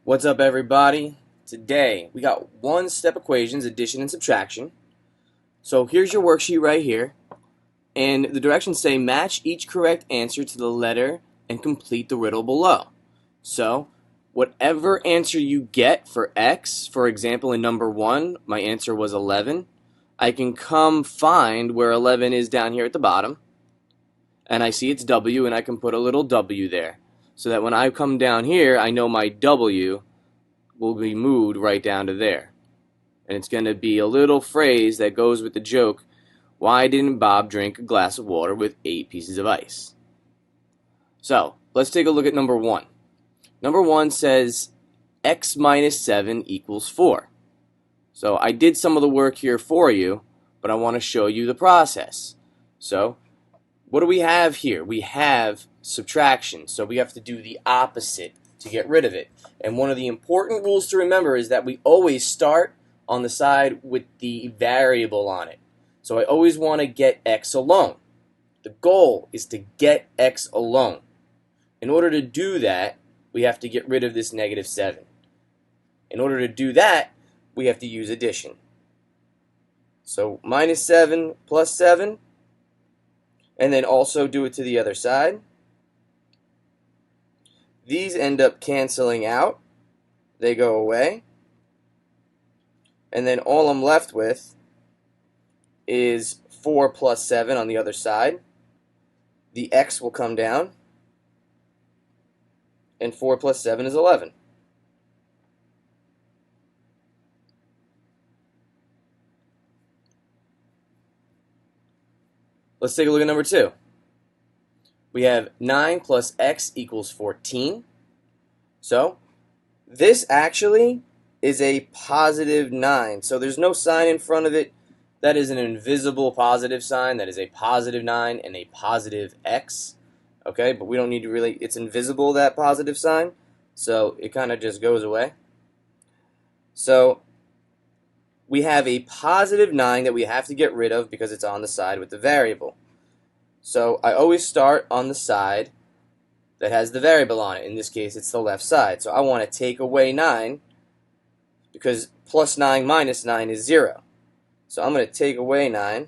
What's up, everybody? Today we got one-step equations, addition and subtraction. So here's your worksheet right here, and the directions say match each correct answer to the letter and complete the riddle below. So whatever answer you get for x, for example in number 1, my answer was 11, I can come find where 11 is down here at the bottom, and I see it's w, and I can put a little w there, so that when I come down here, I know my w will be moved right down to there. And it's going to be a little phrase that goes with the joke, why didn't Bob drink a glass of water with 8 pieces of ice? So, let's take a look at number 1. Number 1 says x minus 7 equals 4. So I did some of the work here for you, but I want to show you the process. So, what do we have here? We have subtraction, so we have to do the opposite to get rid of it. And one of the important rules to remember is that we always start on the side with the variable on it. So I always want to get x alone. The goal is to get x alone. In order to do that, we have to get rid of this negative 7. In order to do that, we have to use addition. So minus 7 plus 7, and then also do it to the other side. These end up canceling out. They go away. And then all I'm left with is 4 plus 7 on the other side. The x will come down. And 4 plus 7 is 11. Let's take a look at number 2. We have 9 plus x equals 14. So, this actually is a positive 9. So there's no sign in front of it. That is an invisible positive sign. That is a positive 9 and a positive x. Okay, but we don't need to really, it's invisible, that positive sign. So it kind of just goes away. So we have a positive 9 that we have to get rid of because it's on the side with the variable. So I always start on the side that has the variable on it. In this case, it's the left side. So I want to take away 9 because plus 9 minus 9 is 0. So I'm going to take away 9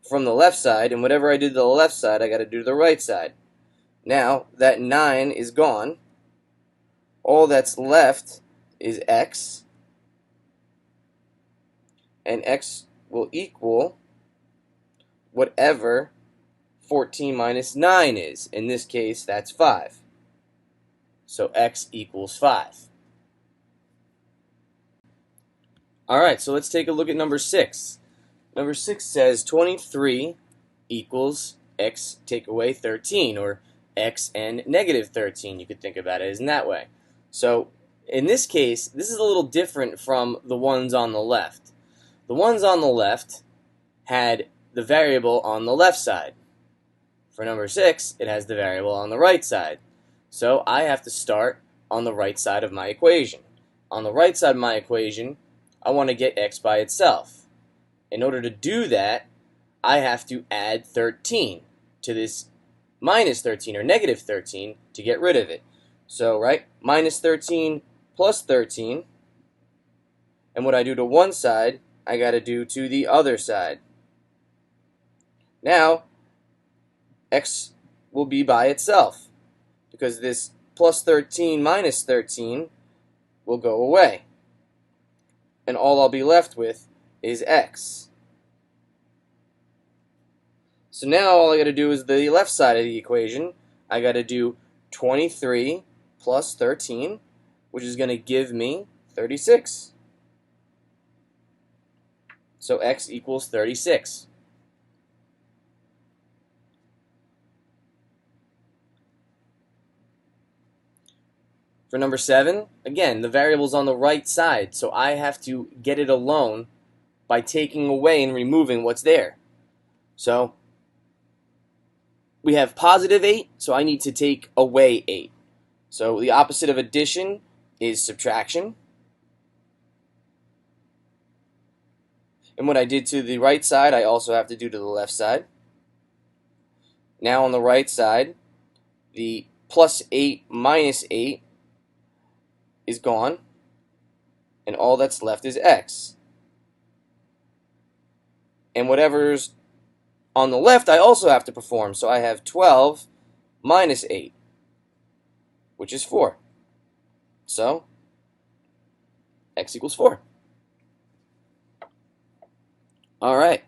from the left side, and whatever I did to the left side, I got to do to the right side. Now, that 9 is gone. All that's left is x, and x will equal whatever 14 minus 9 is. In this case, that's 5. So x equals 5. Alright, so let's take a look at number 6. Number 6 says 23 equals x take away 13, or x and negative 13. You could think about it as in that way. So in this case, this is a little different from the ones on the left. The ones on the left had the variable on the left side. For number 6, it has the variable on the right side. So I have to start on the right side of my equation. On the right side of my equation, I want to get x by itself. In order to do that, I have to add 13 to this minus 13 or negative 13 to get rid of it. So, right, minus 13 plus 13, and what I do to one side, I got to do to the other side. Now, x will be by itself because this plus 13 minus 13 will go away. And all I'll be left with is x. So now all I got to do is the left side of the equation. I got to do 23 plus 13, which is going to give me 36. So x equals 36. For number 7, again, the variable's on the right side, so I have to get it alone by taking away and removing what's there. So we have positive 8, so I need to take away 8. So the opposite of addition is subtraction. And what I did to the right side, I also have to do to the left side. Now on the right side, the plus 8 minus 8 is gone, and all that's left is x. And whatever's on the left, I also have to perform. So I have 12 minus 8, which is 4. So x equals 4. All right.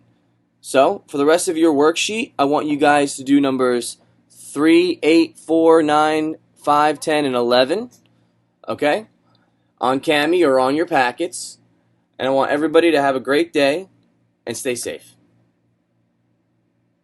So for the rest of your worksheet, I want you guys to do numbers 3, 8, 4, 9, 5, 10, and 11, okay, on Cami or on your packets. And I want everybody to have a great day and stay safe.